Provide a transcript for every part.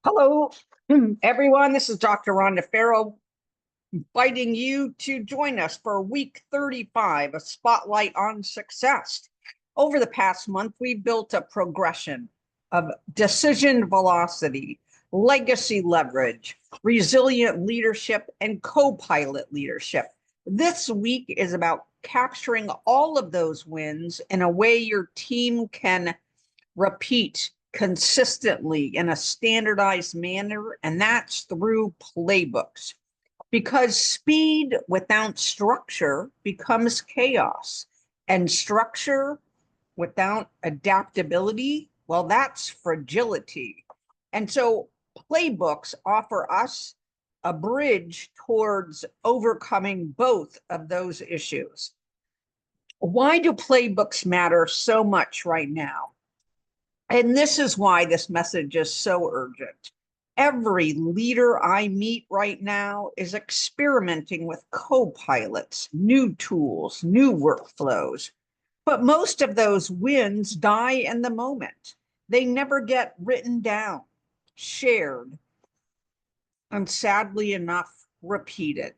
Hello, everyone. This is Dr. Rhonda Farrell, inviting you to join us for week 35, a spotlight on success. Over the past month, we've built a progression of decision velocity, legacy leverage, resilient leadership, and co-pilot leadership. This week is about capturing all of those wins in a way your team can repeat consistently in a standardized manner, and that's through playbooks. Because speed without structure becomes chaos, and structure without adaptability, well, that's fragility. And so playbooks offer us a bridge towards overcoming both of those issues. Why do playbooks matter so much right now? And this is why this message is so urgent. Every leader I meet right now is experimenting with co-pilots, new tools, new workflows. But most of those wins die in the moment. They never get written down, shared, and sadly enough, repeated.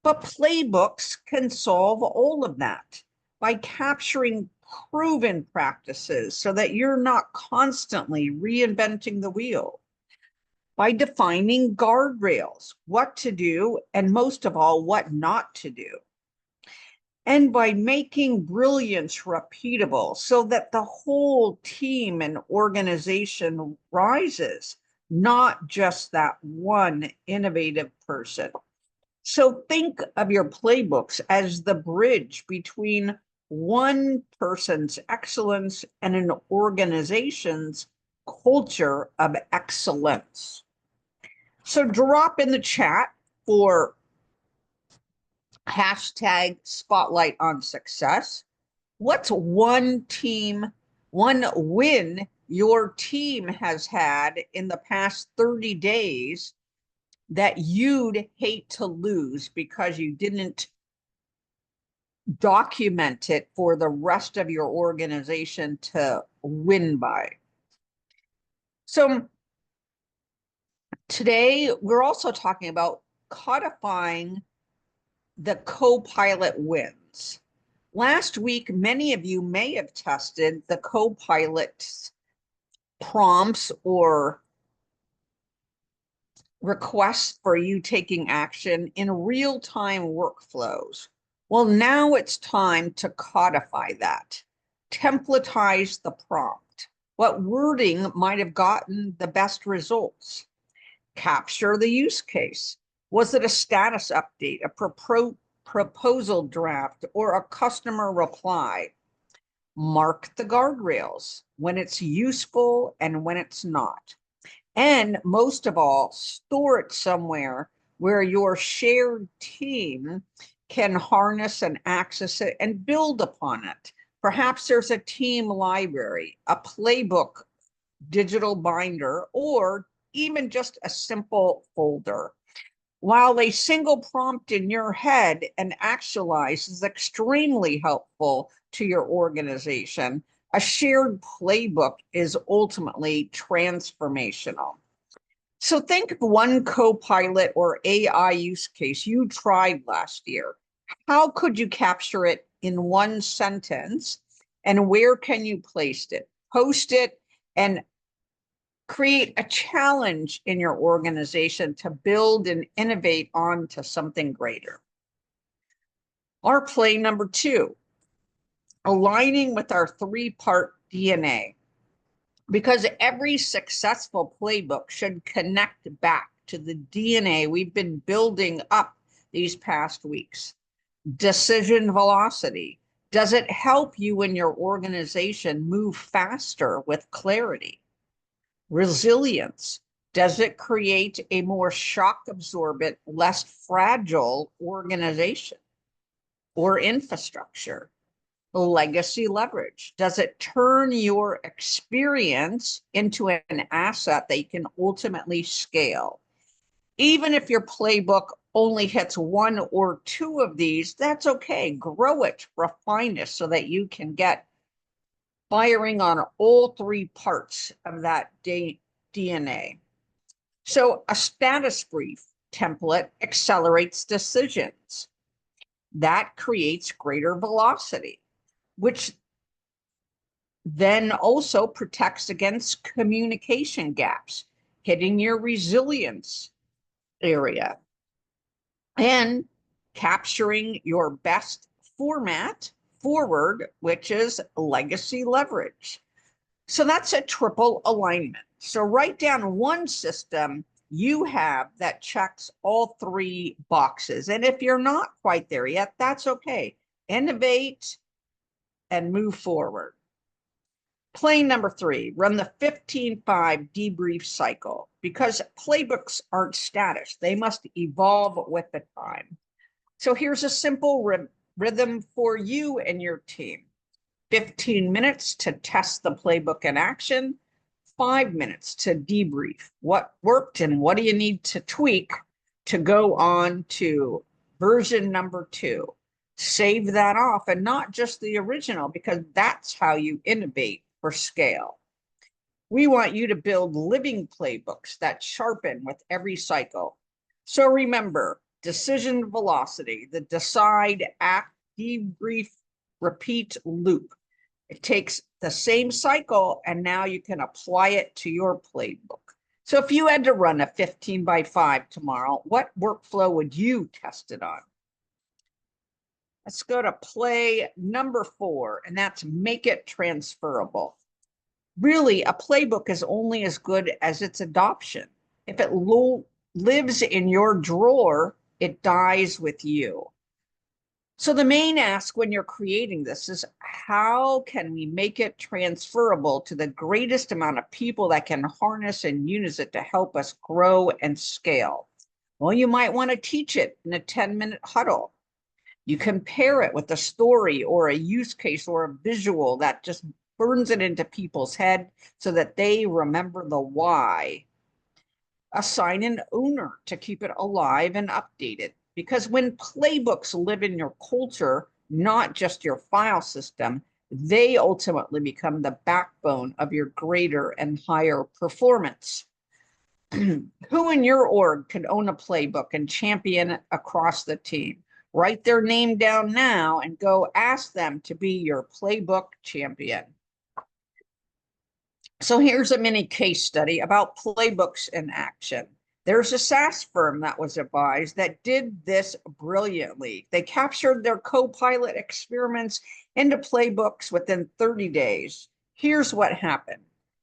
But playbooks can solve all of that by capturing proven practices so that you're not constantly reinventing the wheel, by defining guardrails, what to do, and most of all, what not to do, and by making brilliance repeatable so that the whole team and organization rises, not just that one innovative person. So think of your playbooks as the bridge between one person's excellence and an organization's culture of excellence. So drop in the chat for hashtag spotlight on success. What's one win your team has had in the past 30 days that you'd hate to lose because you didn't document it for the rest of your organization to win by? So today we're also talking about codifying the co-pilot wins. Last week, many of you may have tested the co-pilot prompts or requests for you taking action in real-time workflows. Well, now it's time to codify that, templatize the prompt. What wording might have gotten the best results? Capture the use case. Was it a status update, a proposal draft, or a customer reply? Mark the guardrails when it's useful and when it's not. And most of all, store it somewhere where your shared team can harness and access it and build upon it. Perhaps there's a team library, a playbook digital binder, or even just a simple folder. While a single prompt in your head and actualize is extremely helpful to your organization, a shared playbook is ultimately transformational. So think of one co-pilot or AI use case you tried last year. How could you capture it in one sentence? And where can you place it? Post it and create a challenge in your organization to build and innovate onto something greater. Our play number 2, aligning with our 3-part DNA. Because every successful playbook should connect back to the DNA we've been building up these past weeks. Decision velocity. Does it help you and your organization move faster with clarity? Resilience. Does it create a more shock absorbent, less fragile organization or infrastructure? Legacy leverage. Does it turn your experience into an asset that you can ultimately scale? Even if your playbook only hits 1 or 2 of these, that's okay. Grow it, refine it so that you can get firing on all 3 parts of that DNA. So a status brief template accelerates decisions. That creates greater velocity, which then also protects against communication gaps, hitting your resilience area, and capturing your best format forward, which is legacy leverage. So that's a triple alignment. So write down one system you have that checks all three boxes. And if you're not quite there yet, that's okay. Innovate and move forward. Play number 3, run the 15-5 debrief cycle, because playbooks aren't static. They must evolve with the time. So here's a simple rhythm for you and your team. 15 minutes to test the playbook in action, 5 minutes to debrief what worked and what do you need to tweak to go on to version number 2. Save that off, and not just the original, because that's how you innovate for scale. We want you to build living playbooks that sharpen with every cycle. So remember, decision velocity, the decide, act, debrief, repeat loop. It takes the same cycle, and now you can apply it to your playbook. So if you had to run a 15-by-5 tomorrow, what workflow would you test it on? Let's go to play number 4, and that's make it transferable. Really, a playbook is only as good as its adoption. If it lives in your drawer, it dies with you. So the main ask when you're creating this is, how can we make it transferable to the greatest amount of people that can harness and use it to help us grow and scale? Well, you might want to teach it in a 10-minute huddle. You can pair it with a story or a use case or a visual that just burns it into people's head so that they remember the why. Assign an owner to keep it alive and updated. Because when playbooks live in your culture, not just your file system, they ultimately become the backbone of your greater and higher performance. Who in your org can own a playbook and champion it across the team? Write their name down now and go ask them to be your playbook champion. So here's a mini case study about playbooks in action. There's a SaaS firm that was advised that did this brilliantly. They captured their Copilot experiments into playbooks within 30 days. Here's what happened.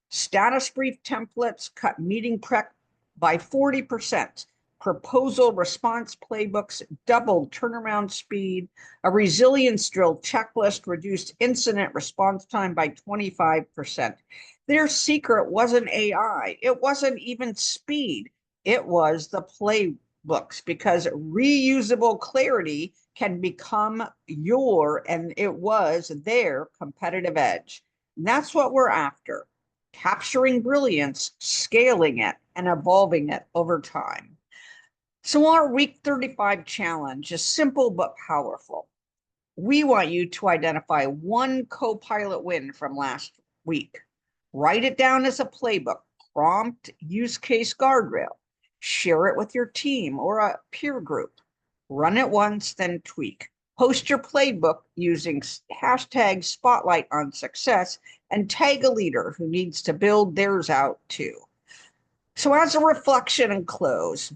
Status brief templates cut meeting prep by 40%. Proposal response playbooks doubled turnaround speed. A resilience drill checklist reduced incident response time by 25%. Their secret wasn't AI. It wasn't even speed. It was the playbooks, because reusable clarity can become and it was their competitive edge. And that's what we're after. Capturing brilliance, scaling it, and evolving it over time. So our week 35 challenge is simple but powerful. We want you to identify one Copilot win from last week. Write it down as a playbook, prompt, use case, guardrail. Share it with your team or a peer group. Run it once, then tweak. Post your playbook using hashtag spotlight on success and tag a leader who needs to build theirs out too. So as a reflection and close,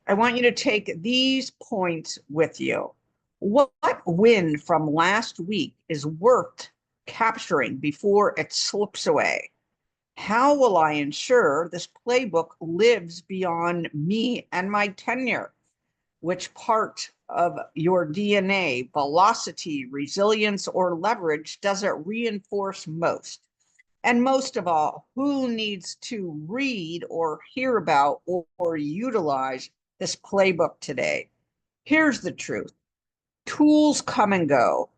I want you to take these points with you. What win from last week is worth capturing before it slips away? How will I ensure this playbook lives beyond me and my tenure? Which part of your DNA, velocity, resilience, or leverage does it reinforce most? And most of all, who needs to read or hear about or utilize this playbook today? Here's the truth. Tools come and go.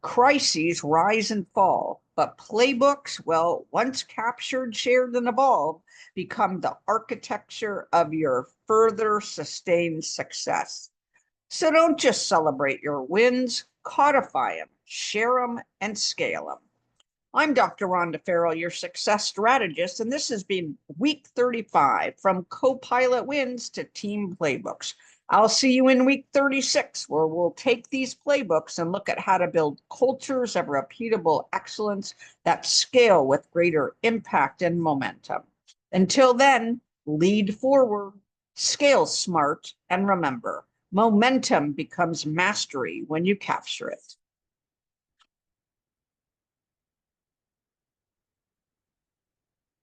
Crises rise and fall, but playbooks, well, once captured, shared, and evolved, become the architecture of your further sustained success. So don't just celebrate your wins, codify them, share them, and scale them. I'm Dr. Rhonda Farrell, your success strategist, and this has been week 35 from Copilot wins to team playbooks. I'll see you in week 36, where we'll take these playbooks and look at how to build cultures of repeatable excellence that scale with greater impact and momentum. Until then, lead forward, scale smart, and remember, momentum becomes mastery when you capture it.